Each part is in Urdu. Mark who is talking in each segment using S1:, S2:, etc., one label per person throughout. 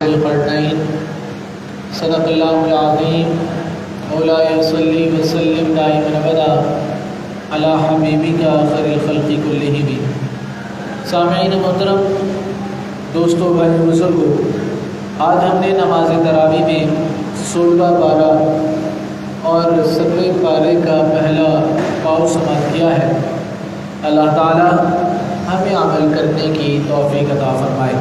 S1: القرنین صدق اللہ العظیم مولاي صلی وسلم دائما ابدا علی حبیبک خیر الخلق کلہم۔ سامعین محترم، دوستو، بھائی بزرگو، آج ہم نے نماز تراویح میں 16 پارہ اور 17 پارے کا پہلا پاؤ سماعت کیا ہے۔ اللہ تعالی ہمیں عمل کرنے کی توفیق عطا فرمائے۔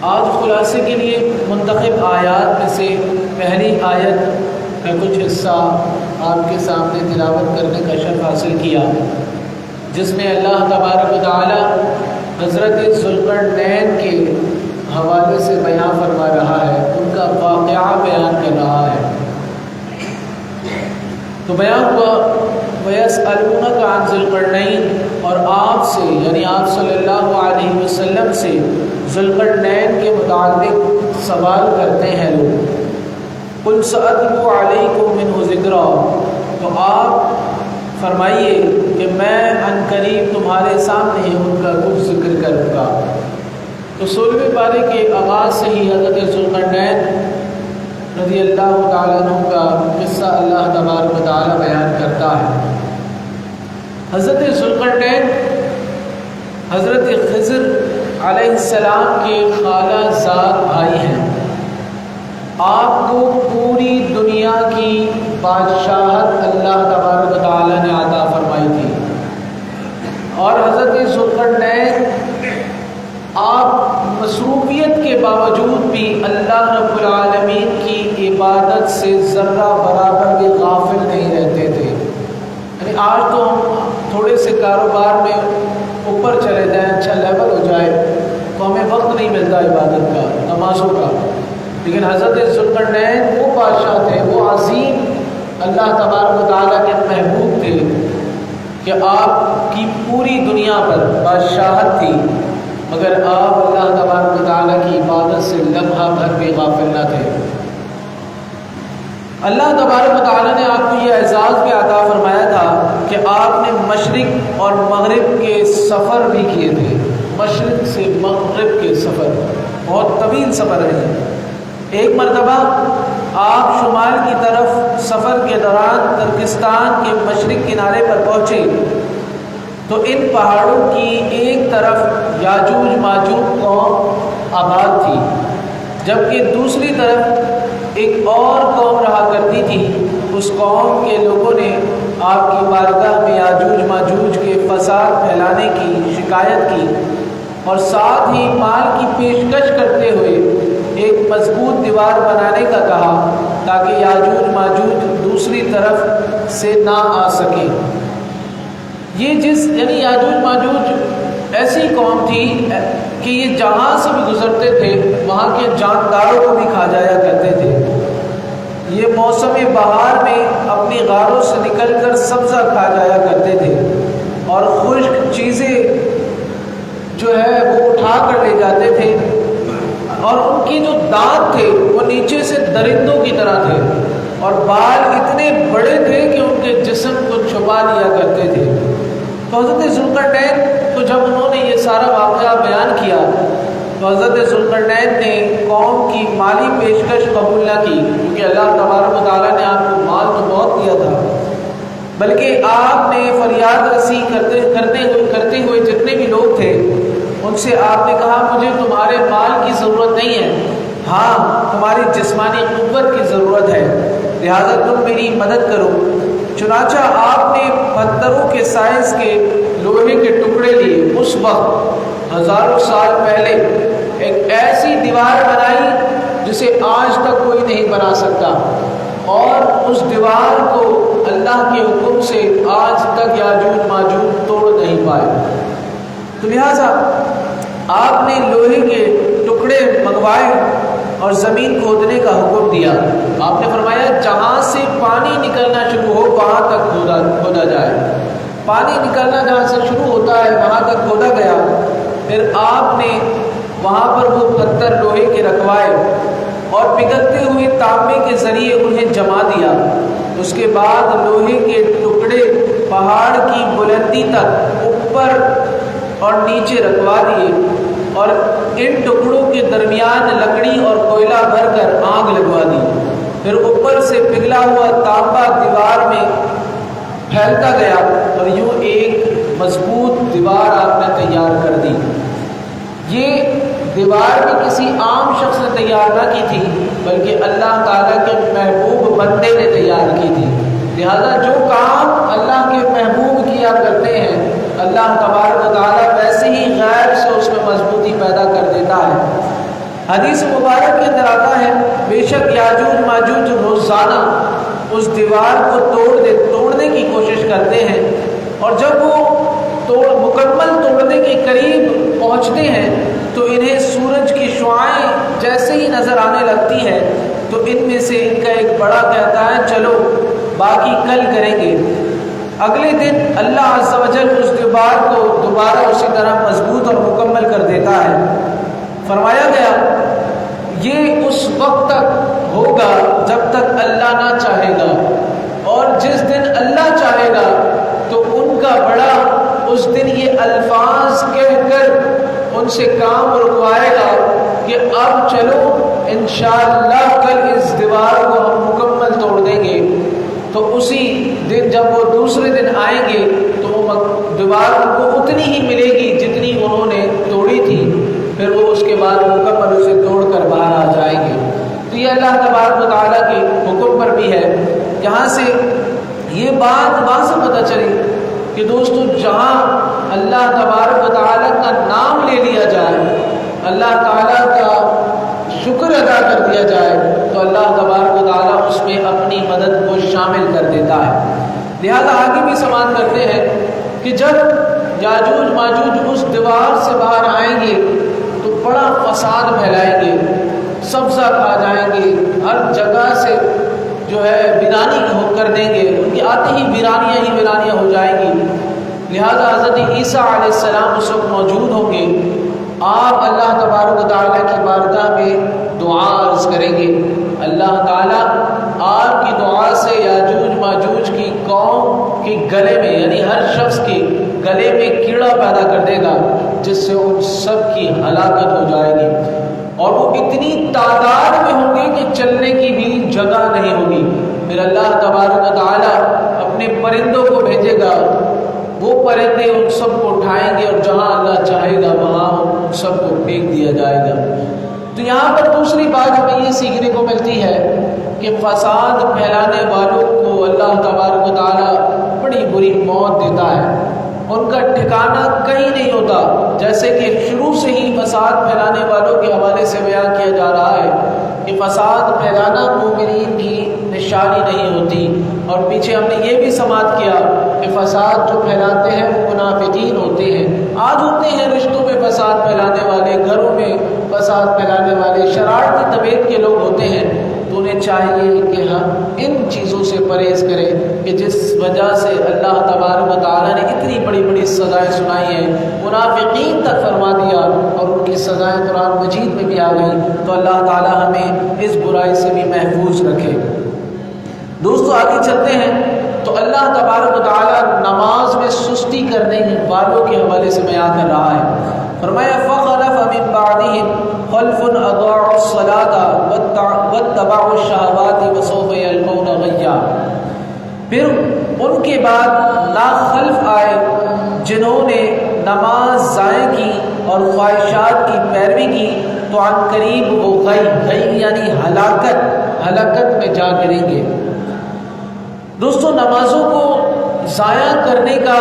S1: آج خلاصے کے لیے منتخب آیات میں سے پہلی آیت کا کچھ حصہ آپ کے سامنے تلاوت کرنے کا شرف حاصل کیا، جس میں اللہ تبارک و تعالی حضرت ذوالقرنین کے حوالے سے بیان فرما رہا ہے، ان کا واقعہ بیان کر رہا ہے۔ تو بیان ہوا وَيَسْأَلُونَكَ عَنْ ذِي الْقَرْنَيْنِ، اور آپ سے یعنی آپ صلی اللہ علیہ وسلم سے ذوالقرنین کے متعلق سوال کرتے ہیں لوگ۔ قُلْ سَأَتْلُو عَلَيْكُم مِّنْهُ ذِكْرًا، تو آپ فرمائیے کہ میں عن قریب تمہارے سامنے ان کا کچھ ذکر کروں گا۔ تو 16 پارے کے آغاز سے ہی حضرت ذوالقرنین رضی اللہ تعالیٰ عنہ کا قصہ اللہ تبارک و تعالیٰ بیان کرتا ہے۔ حضرت ذوالقرنین حضرت خضر علیہ السلام کے خالہ زاد بھائی ہیں۔ آپ کو پوری دنیا کی بادشاہت اللہ تبارک و تعالیٰ نے عطا فرمائی تھی، اور حضرت ذوالقرنین آپ مصروفیت کے باوجود بھی اللہ رب العالمین کی عبادت سے ذرہ برابر بھی غافل نہیں رہتے تھے۔ یعنی آج تو ہم تھوڑے سے کاروبار میں اوپر چلے جائیں، اچھا لیول ہو جائے تو ہمیں وقت نہیں ملتا عبادت کا، نمازوں کا، لیکن حضرت ذوالقرنین وہ بادشاہ تھے، وہ عظیم اللہ تبارک و تعالیٰ کے محبوب تھے کہ آپ کی پوری دنیا پر بادشاہت تھی، مگر آپ اللہ تبارک و تعالیٰ کی عبادت سے لمحہ بھر بھی غافل نہ تھے۔ اللہ تبارک و تعالیٰ نے آپ کو یہ اعزاز بھی عطا فرمایا تھا کہ آپ نے مشرق اور مغرب کے سفر بھی کیے تھے۔ مشرق سے مغرب کے سفر بہت طویل سفر ہے۔ ایک مرتبہ آپ شمال کی طرف سفر کے دوران ترکستان کے مشرق کنارے پر پہنچے تو ان پہاڑوں کی ایک طرف یاجوج ماجوج قوم آباد تھی، جبکہ دوسری طرف ایک اور قوم رہا کرتی تھی۔ اس قوم کے لوگوں نے آپ کی بارگاہ میں یاجوج ماجوج کے فساد پھیلانے کی شکایت کی، اور ساتھ ہی مال کی پیشکش کرتے ہوئے ایک مضبوط دیوار بنانے کا کہا تاکہ یاجوج ماجوج دوسری طرف سے نہ آ سکیں۔ یعنی یاجوج ماجوج ایسی قوم تھی کہ یہ جہاں سے بھی گزرتے تھے وہاں کے جانداروں کو بھی کھا جایا کرتے تھے۔ یہ موسم بہار میں اپنی غاروں سے نکل کر سبزہ کھا جایا کرتے تھے، اور خشک چیزیں جو ہے وہ اٹھا کر لے جاتے تھے، اور ان کی جو دانت تھے وہ نیچے سے درندوں کی طرح تھے، اور بال اتنے بڑے تھے کہ ان کے جسم کو چھپا لیا کرتے تھے۔ تو حضرت ذوالقرنین کو جب انہوں نے یہ سارا واقعہ بیان کیا تو حضرت ذوالقرنین نے قوم کی مالی پیشکش قبول نہ کی، کیونکہ اللہ تبارک و تعالیٰ نے آپ کو مال تو بہت دیا تھا، بلکہ آپ نے فریاد رسی کرتے ہوئے جتنے بھی لوگ تھے ان سے آپ نے کہا مجھے تمہارے مال کی ضرورت نہیں ہے، ہاں تمہاری جسمانی قوت کی ضرورت ہے، لہذا تم میری مدد کرو۔ چنانچہ آپ نے پتھروں کے سائز کے لوہے کے ٹکڑے لیے، اس وقت ہزاروں سال پہلے ایک ایسی دیوار بنائی جسے آج تک کوئی نہیں بنا سکتا، اور اس دیوار کو اللہ کے حکم سے آج تک یاجوج ماجوج توڑ نہیں پائے۔ تو لہٰذا آپ نے لوہے کے ٹکڑے منگوائے اور زمین کھودنے کا حکم دیا۔ آپ نے فرمایا جہاں سے پانی نکلنا شروع ہو وہاں تک کھودا جائے۔ پانی نکلنا جہاں سے شروع ہوتا ہے وہاں تک کھودا گیا۔ پھر آپ نے وہاں پر وہ پتھر لوہے کے رکھوائے اور پگھلتے ہوئے تانبے کے ذریعے انہیں جما دیا۔ اس کے بعد لوہے کے ٹکڑے پہاڑ کی بلندی تک اوپر اور نیچے رکھوا دیے۔ اور ان ٹکڑوں کے درمیان لکڑی اور کوئلہ بھر کر آگ لگوا دی، پھر اوپر سے پگھلا ہوا تانبا دیوار میں پھیلتا گیا اور یوں ایک مضبوط دیوار آپ نے تیار کر دی۔ یہ دیوار بھی کسی عام شخص نے تیار نہ کی تھی، بلکہ اللہ تعالیٰ کے محبوب بندے نے تیار کی تھی۔ لہذا جو کام اللہ کے محبوب کیا کرتے ہیں، اللہ تبارک و تعالیٰ ویسے ہی غیر سے اس میں مضبوطی پیدا کر دیتا ہے۔ حدیث مبارک کے اندر آتا ہے بے شک یاجوج ماجوج روزانہ اس دیوار کو توڑنے کی کوشش کرتے ہیں، اور جب وہ مکمل توڑنے کے قریب پہنچتے ہیں تو انہیں سورج کی شعاعیں جیسے ہی نظر آنے لگتی ہے تو ان میں سے ان کا ایک بڑا کہتا ہے چلو باقی کل کریں گے۔ اگلے دن اللہ عز و جل اس دیوار کو دوبارہ اسی طرح مضبوط اور مکمل کر دیتا ہے۔ فرمایا گیا یہ اس وقت تک ہوگا جب تک اللہ نہ چاہے گا، اور جس دن اللہ چاہے گا تو ان کا بڑا اس دن یہ الفاظ کہہ کر ان سے کام رکوائے گا کہ اب چلو انشاءاللہ کل اس دیوار کو ہم مکمل توڑ دیں گے۔ تو اسی دن جب وہ دوسرے دن آئیں گے تو وہ دیوار کو اتنی ہی ملے گی جتنی انہوں نے توڑی تھی، پھر وہ اس کے بعد مکمل اسے توڑ کر باہر آ جائیں گے۔ تو یہ اللہ تبارک و تعالیٰ کے حکم پر بھی ہے۔ یہاں سے یہ بات وہاں سے پتہ چلی کہ دوستو جہاں اللہ تبارک و تعالیٰ کا نام لے لیا جائے، اللہ تعالیٰ کا شکر ادا کر دیا جائے تو اللہ تبارک و تعالیٰ اس میں اپنی مدد کو شامل کر دیتا ہے۔ لہذا آگے بھی سماعت کرتے ہیں کہ جب یاجوج ماجوج اس دیوار سے باہر آئیں گے تو بڑا فساد پھیلائیں گے، سبزہ کھا جائیں گے، ہر جگہ سے جو ہے ویرانی کر دیں گے، ان کی آتے ہی ویرانیاں ہی ویرانیاں ہو جائیں گی۔ لہذا حضرت عیسیٰ علیہ السلام اس وقت موجود ہوں گے، آپ اللہ تبارک و تعالیٰ کی بارگاہ میں دعا عرض کریں گے، اللہ تعالیٰ آپ کی دعا سے یاجوج ماجوج کی قوم کے گلے میں، یعنی ہر شخص کے گلے میں کیڑا پیدا کر دے گا جس سے ان سب کی ہلاکت ہو جائے گی، اور وہ اتنی تعداد میں ہوں گے کہ چلنے کی بھی جگہ نہیں ہوگی۔ پھر اللہ تبارک و تعالیٰ اپنے پرندوں کو بھیجے گا، وہ پرندے ان سب کو اٹھائیں گے اور جہاں اللہ چاہے گا وہاں ان سب کو پھینک دیا جائے گا۔ تو یہاں پر دوسری بات ہمیں یہ سیکھنے کو ملتی ہے کہ فساد پھیلانے والوں کو اللہ تبارک و تعالیٰ بڑی بری موت دیتا ہے، ان کا ٹھکانہ کہیں نہیں ہوتا، جیسے کہ شروع سے ہی فساد پھیلانے والوں کے حوالے سے بیان کیا جا رہا ہے کہ فساد پھیلانا مومنین کی نشانی نہیں ہوتی، اور پیچھے ہم نے یہ بھی سماعت کیا کہ فساد جو پھیلاتے ہیں وہ منافقین ہوتے ہیں۔ آج ہوتے ہیں رشتوں میں فساد پھیلانے والے، گھروں میں فساد پھیلانے والے، شرارتی طبیعت کے لوگ ہوتے ہیں، تو انہیں چاہیے کہ ہم ان چیزوں سے پرہیز کریں کہ جس وجہ سے اللہ تبارک و تعالیٰ نے اتنی بڑی بڑی سزائیں سنائی ہیں، منافقین تک فرما دیا اور ان کی سزائیں قرآن مجید میں بھی آ گئی۔ تو اللہ تعالیٰ ہمیں اس برائی سے بھی محفوظ رکھے۔ دوستو آگے چلتے ہیں تو اللہ تبارک و تعالیٰ نماز میں سستی کرنے والوں کے حوالے سے بیان کر رہا ہے۔ فرمایا فَخَلَفَ مِن بَعْدِهِمْ خَلْفٌ أَضَاعُوا الصَّلَاةَ وَاتَّبَعُوا الشَّهَوَاتِ وَسَوْفَ يَلْقَوْنَ غَيًّا۔ پھر ان کے بعد ناخلف آئے جنہوں نے نماز ضائع کی اور خواہشات کی پیروی کی تو عن قریب وہ غی یعنی ہلاکت میں جا گریں گے۔ دوستو نمازوں کو ضائع کرنے کا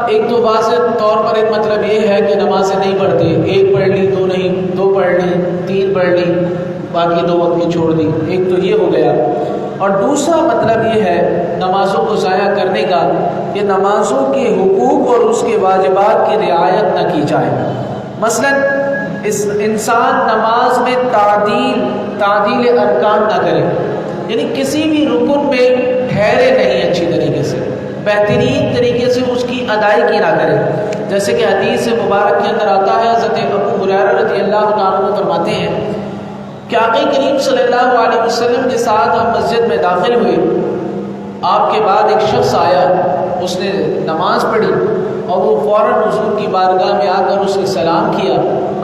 S1: ایک تو واضح طور پر ایک مطلب یہ ہے کہ نمازیں نہیں پڑھتے، ایک پڑھ لی، دو نہیں، دو پڑھ لی، تین پڑھ لی، باقی دو وقت کی چھوڑ دی، ایک تو یہ ہو گیا۔ اور دوسرا مطلب یہ ہے نمازوں کو ضائع کرنے کا کہ نمازوں کے حقوق اور اس کے واجبات کی رعایت نہ کی جائے۔ مثلا انسان نماز میں تعدیل ارکان نہ کرے، یعنی کسی بھی رکن میں ٹھہرے نہیں اچھی طریقے سے، بہترین طریقے سے اس کی ادائیگی نہ کرے، جیسے کہ حدیث مبارک کے اندر آتا ہے، حضرت ابو ہریرہ رضی اللہ عنہ فرماتے ہیں کہ آقا کریم صلی اللہ علیہ وسلم کے ساتھ ہم مسجد میں داخل ہوئے، آپ کے بعد ایک شخص آیا، اس نے نماز پڑھی اور وہ فوراً حضور کی بارگاہ میں آ کر اس نے سلام کیا۔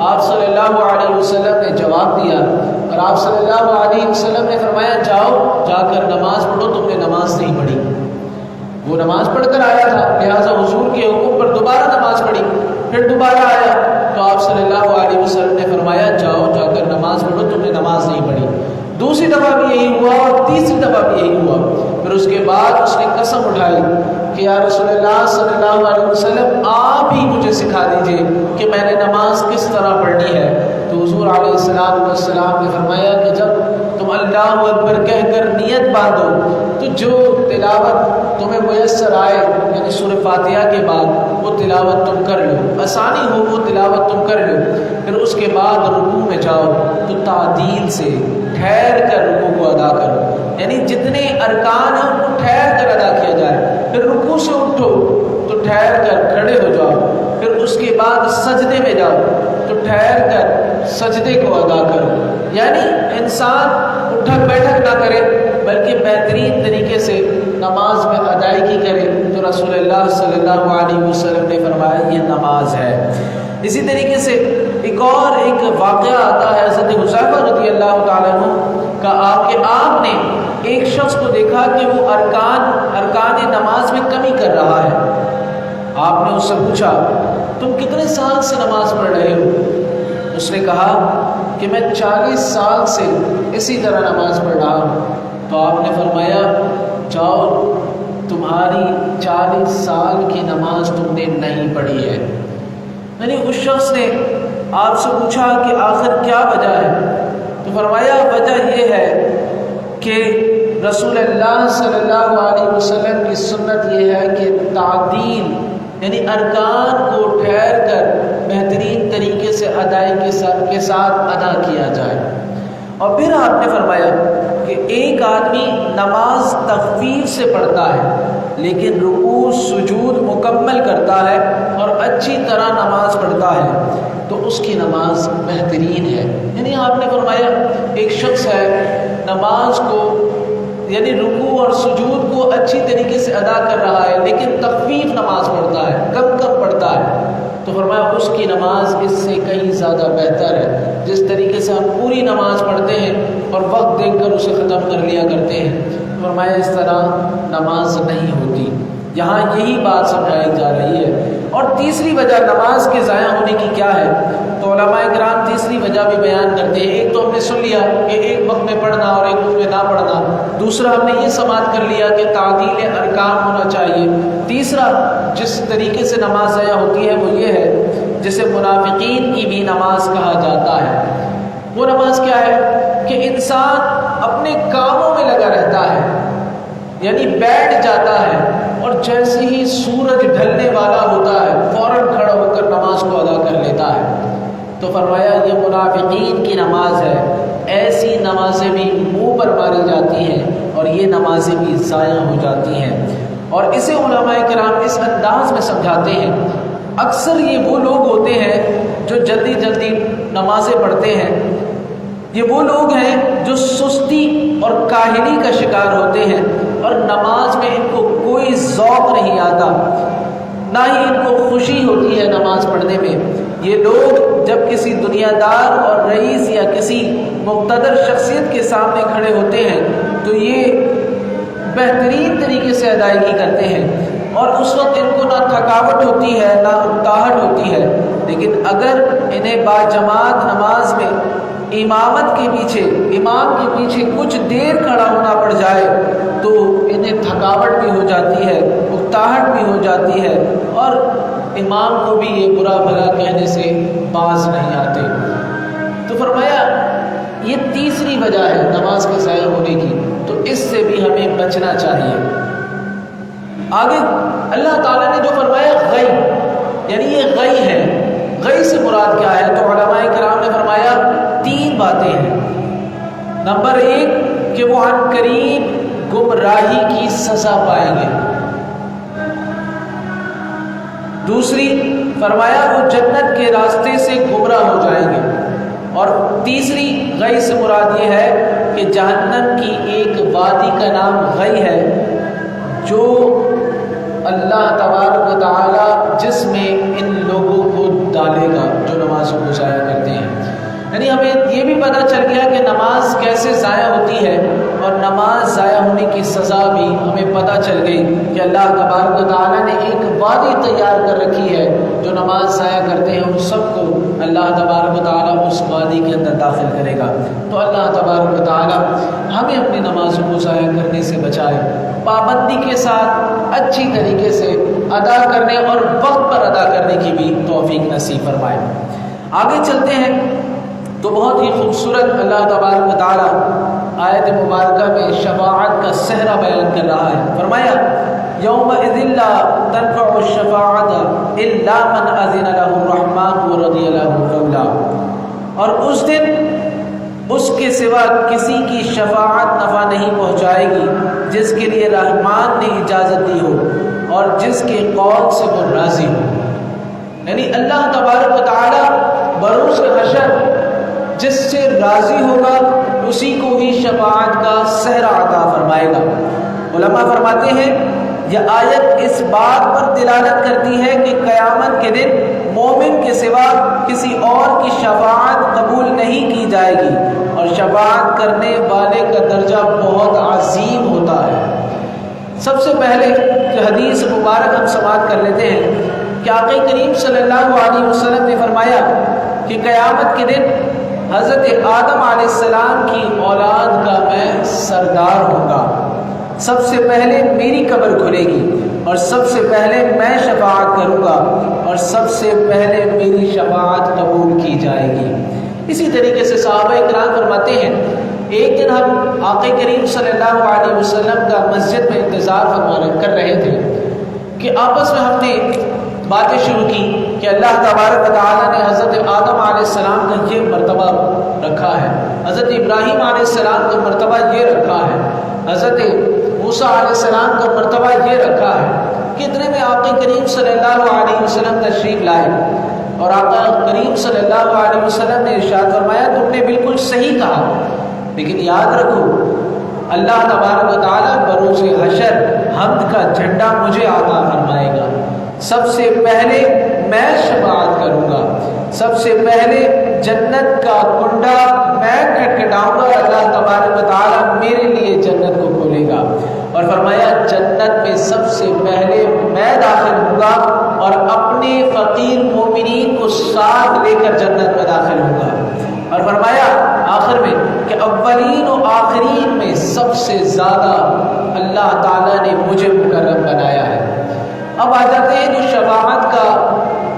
S1: آپ صلی اللہ علیہ وسلم نے جواب دیا اور آپ صلی اللہ علیہ وسلم نے فرمایا جاؤ جا کر نماز پڑھو، تم نے نماز نہیں پڑھی۔ وہ نماز پڑھ کر آیا تھا، لہٰذا حضور کے حکم پر دوبارہ نماز پڑھی، پھر دوبارہ آیا تو آپ صلی اللہ علیہ وسلم نے فرمایا جاؤ جا کر نماز پڑھو، تم نے نماز نہیں پڑھی۔ دوسری دفعہ بھی یہی ہوا اور تیسری دفعہ بھی یہی ہوا۔ پھر اس کے بعد اس نے قسم اٹھائی کہ یا رسول اللہ صلی اللہ علیہ وسلم آپ ہی مجھے سکھا دیجئے کہ میں نے نماز کس طرح پڑھنی ہے۔ تو حضور علیہ السلام نے فرمایا کہ جب تم اللہ اکبر کہہ کر نیت باندھو تو جو تلاوت تمہیں میسر آئے، یعنی سورہ فاتحہ کے بعد وہ تلاوت تم کر لو، آسانی ہو وہ تلاوت تم کر لو۔ پھر اس کے بعد رکوع میں جاؤ تو تعدیل سے ٹھہر کر رکوع کو ادا کرو، یعنی جتنے ارکان ہیں ان کو ٹھہر کر ادا کیا جائے۔ پھر رکوع سے اٹھو تو ٹھہر کر کھڑے ہو جاؤ، پھر اس کے بعد سجدے میں جاؤ تو ٹھہر کر سجدے کو ادا کرو، یعنی انسان اٹھک بیٹھک نہ کرے بلکہ بہترین طریقے سے نماز میں ادائیگی کرے۔ تو رسول اللہ صلی اللہ علیہ وسلم نے فرمایا یہ نماز ہے۔ اسی طریقے سے ایک واقعہ آتا ہے حضرت حذیفہ رضی اللہ تعالیٰ عنہ کا، آپ نے ایک شخص کو دیکھا کہ وہ ارکان نماز میں کمی کر رہا ہے۔ آپ نے اس سے پوچھا تم کتنے سال سے نماز پڑھ رہے ہو؟ اس نے کہا کہ میں 40 سال سے اسی طرح نماز پڑھ رہا ہوں۔ تو آپ نے فرمایا جاؤ تمہاری 40 سال کی نماز تم نے نہیں پڑھی ہے۔ یعنی اس شخص نے آپ سے پوچھا کہ آخر کیا وجہ ہے؟ تو فرمایا وجہ یہ ہے کہ رسول اللہ صلی اللہ علیہ وسلم کی سنت یہ ہے کہ تعدیل یعنی ارکان کو ٹھہر کر بہترین طریقے سے ادائیگی کے ساتھ ادا کیا جائے۔ اور پھر آپ نے فرمایا کہ ایک آدمی نماز تخفیف سے پڑھتا ہے لیکن رکوع سجود مکمل کرتا ہے اور اچھی طرح نماز پڑھتا ہے تو اس کی نماز بہترین ہے۔ یعنی آپ نے فرمایا ایک شخص ہے نماز کو یعنی رکوع اور سجود کو اچھی طریقے سے ادا کر رہا ہے لیکن تخفیف نماز پڑھتا ہے، کم پڑھتا ہے، تو فرمایا اس کی نماز اس سے کہیں زیادہ بہتر ہے۔ جس طریقے سے ہم پوری نماز پڑھتے ہیں اور وقت دیکھ کر اسے ختم کر لیا کرتے ہیں، فرمایا اس طرح نماز نہیں ہوتی۔ یہاں یہی بات سمجھائی جا رہی ہے۔ اور تیسری وجہ نماز کے ضائع ہونے کی کیا ہے؟ تو علماء کرام تیسری وجہ بھی بیان کرتے ہیں۔ ایک تو ہم نے سن لیا کہ ایک وقت میں پڑھنا اور ایک وقت میں نہ پڑھنا، دوسرا ہم نے یہ سماعت کر لیا کہ تعدیل ارکان ہونا چاہیے، تیسرا جس طریقے سے نماز ضائع ہوتی ہے وہ یہ ہے جسے منافقین کی بھی نماز کہا جاتا ہے۔ وہ نماز کیا ہے کہ انسان اپنے کاموں میں لگا رہتا ہے، یعنی بیٹھ جاتا ہے اور جیسے ہی سورج ڈھلنے والا ہوتا ہے فوراً کھڑا ہو کر نماز کو ادا کر لیتا ہے۔ تو فرمایا یہ منافقین کی نماز ہے، ایسی نمازیں بھی منہ پر ماری جاتی ہیں اور یہ نمازیں بھی ضائع ہو جاتی ہیں۔ اور اسے علماء کرام اس انداز میں سمجھاتے ہیں، اکثر یہ وہ لوگ ہوتے ہیں جو جلدی جلدی نمازیں پڑھتے ہیں، یہ وہ لوگ ہیں جو سستی اور کاہلی کا شکار ہوتے ہیں اور نماز میں ان کو کوئی ذوق نہیں آتا، نہ ہی ان کو خوشی ہوتی ہے نماز پڑھنے میں۔ یہ لوگ جب کسی دنیا دار اور رئیس یا کسی مقتدر شخصیت کے سامنے کھڑے ہوتے ہیں تو یہ بہترین طریقے سے ادائیگی کرتے ہیں اور اس وقت ان کو نہ تھکاوٹ ہوتی ہے نہ اکتاہٹ ہوتی ہے، لیکن اگر انہیں باجماعت نماز میں امامت کے پیچھے امام کے پیچھے کچھ دیر کھڑا ہونا پڑ جائے تو انہیں تھکاوٹ بھی ہو جاتی ہے، اکتاہٹ بھی ہو جاتی ہے اور امام کو بھی یہ برا بھلا کہنے سے باز نہیں آتے۔ تو فرمایا یہ تیسری وجہ ہے نماز کے ضائع ہونے کی، تو اس سے بھی ہمیں بچنا چاہیے۔ آگے اللہ تعالیٰ نے جو فرمایا غی، یعنی یہ غی ہے، غی سے مراد کیا ہے؟ تو علماء کرام نے فرمایا 3 باتیں ہیں۔ نمبر 1 کہ وہ عن قریب گمراہی کی سزا پائیں گے، دوسری فرمایا وہ جنت کے راستے سے گمراہ ہو جائیں گے، اور تیسری غی سے مراد یہ ہے کہ جہنم کی ایک وادی کا نام غی ہے جو اللہ تبارک و تعالی جس میں ان لوگوں کو ڈالے گا جو نماز کو ضائع کریں۔ پتہ چل گیا کہ نماز کیسے ضائع ہوتی ہے، اور نماز ضائع ہونے کی سزا بھی ہمیں پتہ چل گئی کہ اللہ تبارک و تعالیٰ نے ایک وادی تیار کر رکھی ہے، جو نماز ضائع کرتے ہیں ان سب کو اللہ تبارک و تعالیٰ اس وادی کے اندر داخل کرے گا۔ تو اللہ تبارک و تعالیٰ ہمیں اپنی نمازوں کو ضائع کرنے سے بچائے، پابندی کے ساتھ اچھی طریقے سے ادا کرنے اور وقت پر ادا کرنے کی بھی توفیق نصیب فرمائے۔ آگے چلتے ہیں تو بہت ہی خوبصورت اللہ تبارک و تعالیٰ آیت مبارکہ میں شفاعت کا صحرا بیان کر رہا ہے۔ فرمایا یومئذ لا تنفع الشفاعۃ الا من اذن له الرحمن ورضی له قولا، اور اس دن اس کے سوا کسی کی شفاعت نفع نہیں پہنچائے گی جس کے لیے رحمان نے اجازت دی ہو اور جس کے قول سے وہ راضی ہو۔ یعنی اللہ تبارک و تعالیٰ بروز حشر جس سے راضی ہوگا اسی کو ہی شفاعت کا صحرا عطا فرمائے گا۔ علماء فرماتے ہیں یہ آیت اس بات پر دلالت کرتی ہے کہ قیامت کے دن مومن کے سوا کسی اور کی شفاعت قبول نہیں کی جائے گی، اور شفاعت کرنے والے کا درجہ بہت عظیم ہوتا ہے۔ سب سے پہلے کہ حدیث مبارک ہم سماعت کر لیتے ہیں کہ آقا کریم صلی اللہ علیہ وسلم نے فرمایا کہ قیامت کے دن حضرت آدم علیہ السلام کی اولاد کا میں سردار ہوں گا، سب سے پہلے میری قبر کھلے گی اور سب سے پہلے میں شفاعت کروں گا اور سب سے پہلے میری شفاعت قبول کی جائے گی۔ اسی طریقے سے صحابہ کرام فرماتے ہیں ایک دن ہم آقا کریم صلی اللہ علیہ وسلم کا مسجد میں انتظار کر رہے تھے کہ آپس میں ہم نے باتیں شروع کی کہ اللہ تبارک و تعالیٰ نے حضرت آدم علیہ السلام کا یہ مرتبہ رکھا ہے، حضرت ابراہیم علیہ السلام کا مرتبہ یہ رکھا ہے، حضرت موسیٰ علیہ السلام کا مرتبہ یہ رکھا ہے۔ کہ اتنے میں آقا کریم صلی اللہ علیہ وسلم تشریف لائے اور آقا کریم صلی اللہ علیہ وسلم نے ارشاد فرمایا تم نے بالکل صحیح کہا، لیکن یاد رکھو اللہ تبارک و تعالیٰ بروز حشر حمد کا جھنڈا مجھے عطا فرمائے گا، سب سے پہلے میں شفاعت کروں گا، سب سے پہلے جنت کا کنڈا میں کھٹکھٹاؤں گا، اللہ تبارک و تعالیٰ میرے لیے جنت کو کھولے گا، اور فرمایا جنت میں سب سے پہلے میں داخل ہوں گا اور اپنے فقیر مومنین کو ساتھ لے کر جنت میں داخل ہوں گا، اور فرمایا آخر میں کہ اولین و آخرین میں سب سے زیادہ اللہ تعالیٰ نے مجھے مکرم بنایا ہے۔ اب آ جاتے ہیں جو شفاعت کا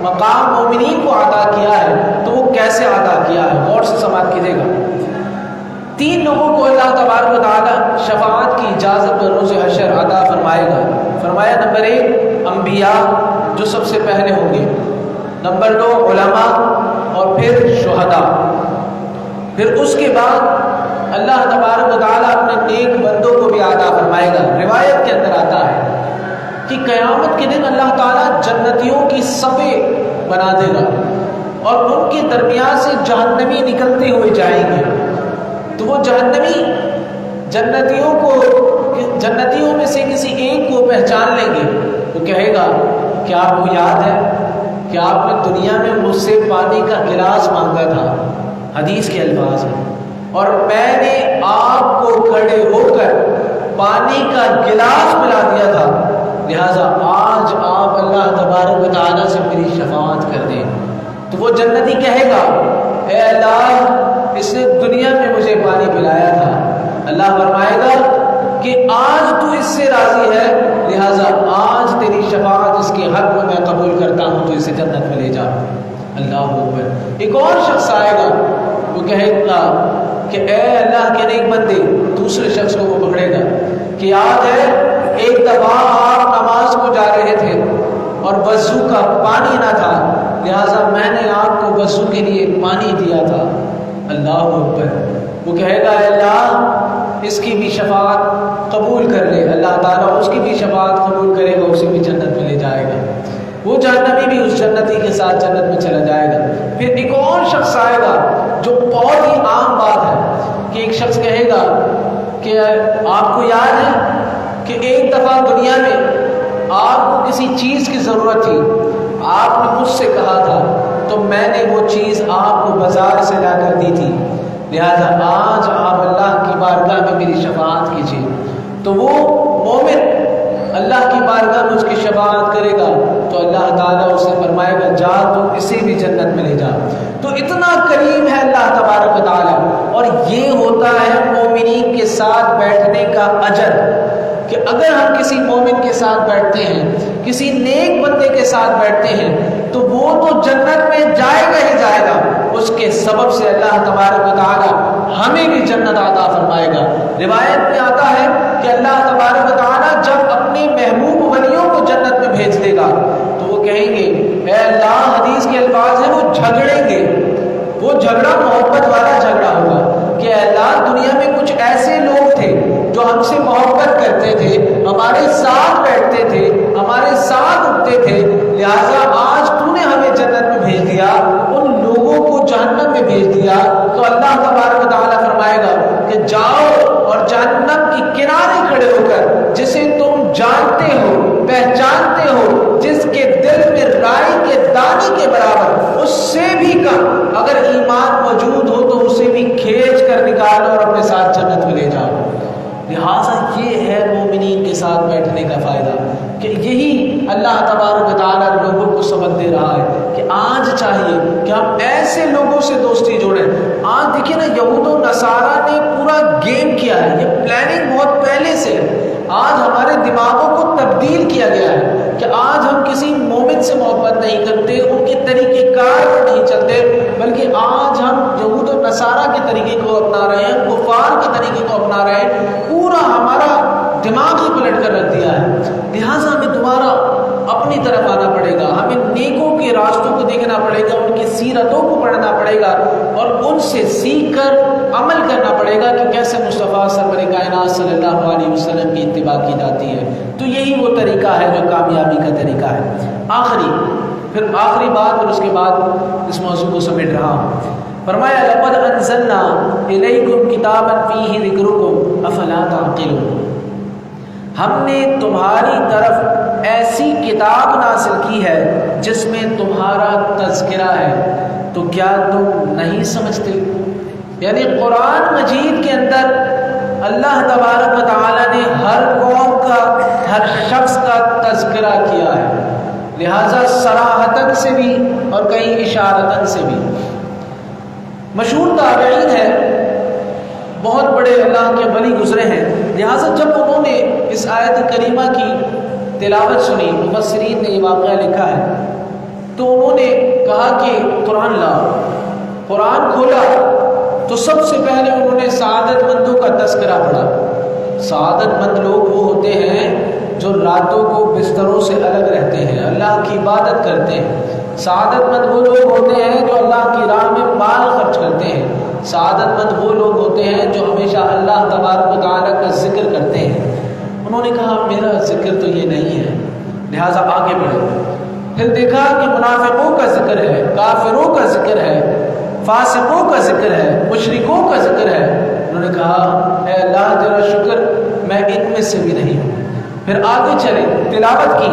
S1: مقام مومنین کو عطا کیا ہے تو وہ کیسے عطا کیا ہے، غور سے سماعت کیجیے گا۔ تین لوگوں کو اللہ تبارک و تعالیٰ شفاعت کی اجازت روز حشر عطا فرمائے گا۔ فرمایا نمبر 1 انبیاء جو سب سے پہلے ہوں گے، نمبر 2 علماء، اور پھر شہداء، پھر اس کے بعد اللہ تبارک و تعالیٰ اپنے نیک بندوں کو بھی عطا فرمائے گا۔ روایت کے اندر آتا ہے کہ قیامت کے دن اللہ تعالیٰ جنتیوں کی صفیں بنا دے گا اور ان کے درمیان سے جہنمی نکلتے ہوئے جائیں گے، تو وہ جہنمی جنتیوں میں سے کسی ایک کو پہچان لیں گے، وہ کہے گا کہ آپ کو یاد ہے کہ آپ نے دنیا میں مجھ سے پانی کا گلاس مانگا تھا، حدیث کے الفاظ ہیں، اور میں نے آپ کو کھڑے ہو کر پانی کا گلاس پلا دیا تھا، لہٰذا آج آپ اللہ تبارک و تعالیٰ سے میری شفاعت کر دیں۔ تو وہ جنتی کہے گا اے اللہ اس نے دنیا میں مجھے پانی پلایا تھا، اللہ فرمائے گا کہ آج تو اس سے راضی ہے لہٰذا آج تیری شفاعت اس کے حق میں قبول کرتا ہوں، تو اسے جنت میں لے جا۔ اللہ اکبر۔ ایک اور شخص آئے گا، وہ کہے گا کہ اے اللہ کے نیک بندے، دوسرے شخص کو وہ پکڑے گا کہ یاد ہے ایک دفعہ آپ نماز کو جا رہے تھے اور وضو کا پانی نہ تھا، لہٰذا میں نے آپ کو وضو کے لیے پانی دیا تھا۔ اللہ اکبر۔ وہ کہے گا اے اللہ اس کی بھی شفاعت قبول کر لے، اللہ تعالیٰ اس کی بھی شفاعت قبول کرے گا، اسے بھی جنت میں لے جائے گا، وہ جہنمی بھی اس جنتی کے ساتھ جنت میں چلا جائے گا۔ پھر ایک اور شخص آئے گا جو بہت ہی عام بات ہے کہ ایک شخص کہے گا کہ آپ کو یاد ہے کہ ایک دفعہ دنیا میں آپ کو کسی چیز کی ضرورت تھی، آپ نے مجھ سے کہا تھا تو میں نے وہ چیز آپ کو بازار سے لا کر دی تھی، لہذا آج آپ اللہ کی بارگاہ میں میری شفاعت کیجیے. تو وہ مومن اللہ کی بارگاہ میں اس کی شفاعت کرے گا تو اللہ تعالیٰ اسے فرمائے گا جا تو اسے بھی جنت میں لے جا. تو اتنا کریم ہے اللہ تبارک و تعالیٰ. اور یہ ہوتا ہے مومنین کے ساتھ بیٹھنے کا اجر کہ اگر ہم کسی مومن کے ساتھ بیٹھتے ہیں, کسی نیک بندے کے ساتھ بیٹھتے ہیں تو وہ تو جنت میں جائے گا ہی جائے گا, اس کے سبب سے اللہ تبارک و تعالیٰ ہمیں بھی جنت عطا فرمائے گا. روایت میں آتا ہے کہ اللہ تبارک و تعالیٰ جب اپنے محبوب ولیوں کو جنت میں بھیج دے گا تو وہ کہیں گے اے اللہ, حدیث کے الفاظ ہیں وہ جھگڑیں گے, وہ جھگڑا محبت والا جھگڑا ہوگا کہ اے اللہ دنیا میں کچھ ایسے لوگ تھے جو ہم سے محبت کرتے تھے, ہمارے ساتھ بیٹھتے تھے, ہمارے ساتھ اٹھتے تھے, لہٰذا آج تو نے ہمیں جنت میں بھیج دیا, ان لوگوں کو جہنم میں بھیج دیا. تو اللہ تبارک و تعالیٰ فرمائے گا کہ جاؤ اور جہنم کی کنارے کھڑے ہو کر جسے تم جانتے ہو, پہچانتے ہو, جس کے دل میں رائی کے دانے کے برابر اس سے بھی کم اگر ایمان موجود ہو تو اسے بھی کھینچ کر نکالو اور اپنے ساتھ جنت میں لے جاؤ. لہٰذا یہ ہے مومنین کے ساتھ بیٹھنے کا فائدہ کہ یہی اللہ تبارک و تعالیٰ لوگوں کو سبق دے رہا ہے کہ آج چاہیے کہ ہم ایسے لوگوں سے دوستی جوڑیں. آج دیکھیں نا, یہود و نصارہ نے پورا گیم کیا ہے, یہ پلاننگ بہت پہلے سے ہے. آج ہمارے دماغوں کو تبدیل کیا گیا ہے کہ آج ہم کسی مومن سے محبت نہیں کرتے, ان کے طریقہ کار پر نہیں چلتے, بلکہ آج ہم یہود و نصارہ کے طریقے کو اپنا رہے ہیں, کفار کے طریقے کو اپنا رہے ہیں. پورا ہمارا دماغ ہی پلٹ کر رکھ دیا ہے. لہٰذا ہمیں دوبارہ اپنی طرف آنا پڑے گا, ہمیں نیکوں کے راستوں کو دیکھنا پڑے گا, ان کی سیرتوں کو پڑھنا پڑے گا اور ان سے سیکھ کر عمل کرنا پڑے گا کہ کیسے مصطفیٰ سرور کائنات صلی اللہ علیہ وسلم کی اتباع کی جاتی ہے. تو یہی وہ طریقہ ہے جو کامیابی کا طریقہ ہے. آخری بات اور اس کے بعد اس موضوع کو سمیٹ رہا ہوں. فرمایا لقد انزلنا الیکم کتابا فیہ ذکرکم افلا تعقلون, ہم نے تمہاری طرف ایسی کتاب نازل کی ہے جس میں تمہارا تذکرہ ہے تو کیا تم نہیں سمجھتے. یعنی قرآن مجید کے اندر اللہ تبارک و تعالیٰ نے ہر قوم کا, ہر شخص کا تذکرہ کیا ہے, لہٰذا صراحتاً سے بھی اور کہیں اشارتاً سے بھی. مشہور تابعین ہے, بہت بڑے اللہ کے ولی گزرے ہیں, لہٰذا جب انہوں نے اس آیت کریمہ کی تلاوت سنی, مفسرین نے یہ واقعہ لکھا ہے, تو انہوں نے کہا کہ قرآن لاؤ. قرآن کھولا تو سب سے پہلے انہوں نے سعادت مندوں کا تذکرہ پڑھا. سعادت مند لوگ وہ ہوتے ہیں جو راتوں کو بستروں سے الگ رہتے ہیں, اللہ کی عبادت کرتے ہیں. سعادت مند وہ لوگ ہوتے ہیں جو اللہ کی راہ میں مال خرچ کرتے ہیں. سعادت مند وہ لوگ ہوتے ہیں جو ہمیشہ اللہ تبارک و تعالیٰ کا ذکر کرتے ہیں. انہوں نے کہا میرا ذکر تو یہ نہیں ہے, لہٰذا آگے بڑھے. پھر دیکھا کہ منافقوں کا ذکر ہے, کافروں کا ذکر ہے, فاسقوں کا ذکر ہے, مشرکوں کا ذکر ہے. انہوں نے کہا اے اللہ تیرا شکر میں ان میں سے بھی نہیں ہوں. پھر آگے چلے, تلاوت کی,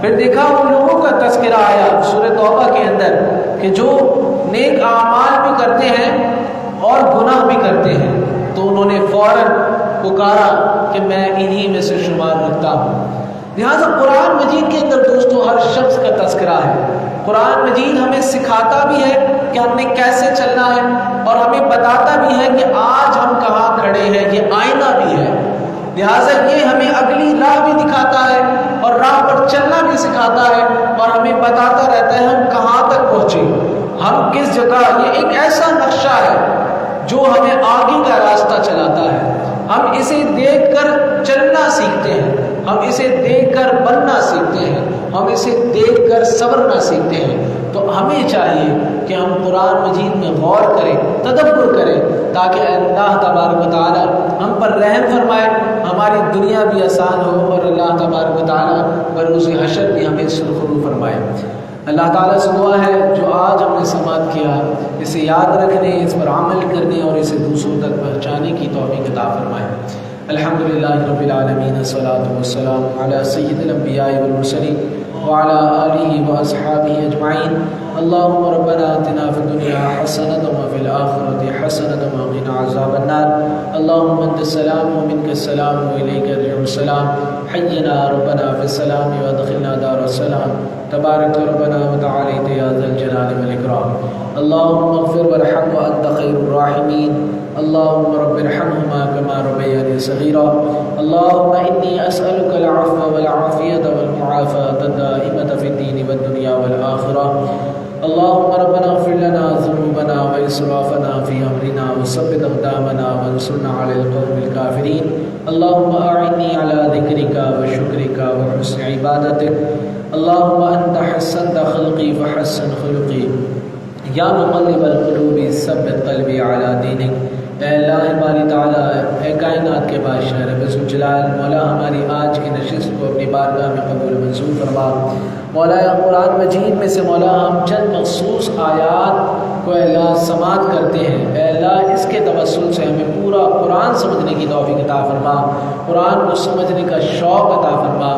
S1: پھر دیکھا ان لوگوں کا تذکرہ آیا سورہ توبہ کے اندر کہ جو نیک اعمال بھی کرتے ہیں اور گناہ بھی کرتے ہیں. تو انہوں نے فوراً پکارا کہ میں انہی میں سے شمار رکھتا ہوں. لہٰذا قرآن مجید کے اندر دوستو ہر شخص کا تذکرہ ہے. قرآن مجید ہمیں سکھاتا بھی ہے کہ ہم نے کیسے چلنا ہے اور ہمیں بتاتا بھی ہے کہ آج ہم کہاں کھڑے ہیں, یہ آئینہ بھی ہے. لہٰذا یہ ہمیں اگلی راہ بھی دکھاتا ہے اور راہ پر چلنا بھی سکھاتا ہے اور ہمیں بتاتا رہتا ہے ہم کہاں تک پہنچے, ہم کس جگہ. یہ ایک ایسا نقشہ ہے جو ہمیں آگے کا راستہ چلاتا ہے. ہم اسے دیکھ کر چلنا سیکھتے ہیں, ہم اسے دیکھ کر بننا سیکھتے ہیں, ہم اسے دیکھ کر صبرنا سیکھتے ہیں. تو ہمیں چاہیے کہ ہم قرآن مجید میں غور کریں, تدبر کریں, تاکہ اللہ تبارک و تعالیٰ ہم پر رحم فرمائے, ہماری دنیا بھی آسان ہو اور اللہ تبارک و تعالیٰ بروز حشر بھی ہمیں سرخرو فرمائے. اللہ تعالیٰ سے دعا ہے جو آج ہم نے سماعت کیا اسے یاد رکھنے, اس پر عمل کرنے اور اسے دوسروں تک پہنچانے کی توفیق عطا فرمائے. الحمدللہ رب العالمین, الصلاۃ والسلام علی سید الانبیاء والمرسلین وعلى آله وأصحابه أجمعين. اللهم ربنا آتنا في الدنيا حسنة وفي الآخرة حسنة وقنا عذاب النار. اللهم أنت السلام ومنك السلام وإليك يرجع السلام. حينا ربنا في السلام وادخلنا دار السلام. تبارك ربنا وتعاليت يا ذا الجلال والإكرام. اللهم اغفر وارحم وأنت خير الراحمين. اللهم رب ارحمهما كما ربياني صغيرا. اللهم إني أسألك العفو والعافية والمعافاة الدائمة في الدين والدنيا والآخرة. اللهم ربنا اغفر لنا ذنوبنا وإسرافنا في أمرنا وثبت أقدامنا وانصرنا على القوم الكافرين. اللهم أعني على ذكرك وشكرك وحسن عبادتك. اللهم أنت حسنت خلقي فحسن خلقي. یا مقلب القلوب ثبت قلبی علی دینک. اے اللہ ہماری تعالیٰ، اے کائنات کے بادشاہ رب ذوالجلال، مولا ہماری آج کی نشست کو اپنی بارگاہ میں قبول منظور فرما. مولا قرآن مجید میں سے مولا ہم چند مخصوص آیات کو اے اللہ سماعت کرتے ہیں. اے اللہ اس کے توسل سے ہمیں پورا قرآن سمجھنے کی توفیق عطا فرما، قرآن کو سمجھنے کا شوق عطا فرما.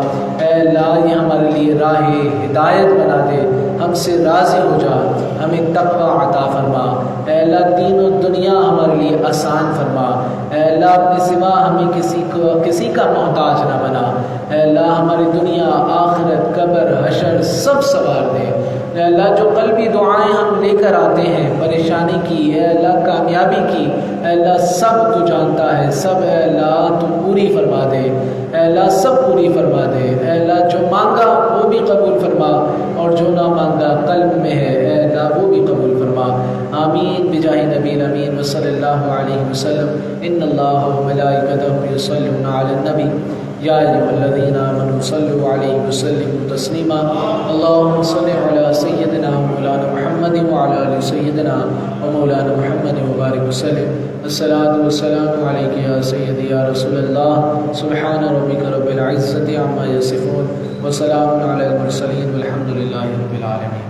S1: اے اللہ یہ ہمارے لیے راہ ہدایت بنا دے، ہم سے راضی ہو جا، ہمیں تقوی عطا فرما. اے اللہ دین و دنیا ہمارے لیے آسان فرما. اے اللہ اپنے سوا ہمیں کسی کا محتاج نہ بنا. اے اللہ ہماری دنیا آخرت قبر حشر سب سنوار دے. اے اللہ جو قلبی دعائیں ہم لے کر آتے ہیں پریشانی کی، اے اللہ کامیابی کی، اے اللہ سب تو جانتا ہے، سب اے اللہ تو پوری فرما دے. اے اللہ سب پوری فرما دے. اے اللہ جو مانگا وہ بھی قبول فرما، اور جو نہ مانگا قلب میں ہے اے اللہ وہ بھی قبول فرما. آمین بجاہ نبی الامین وصلی اللہ علیہ وسلم. ان اللہ وملائکتہ یصلون علی النبی یا ایھا الذین آمنوا صلوا علیہ وسلموا تسلیما. اللهم صل علی سیدنا مولانا محمد وعلی آل سیدنا ومولانا محمد وبارک وسلم. الصلاۃ والسلام علیک یا سیدی یا رسول اللہ. سبحان ربک رب العزۃ عما یصفون وسلام علی المرسلین والحمد للہ رب العالمین.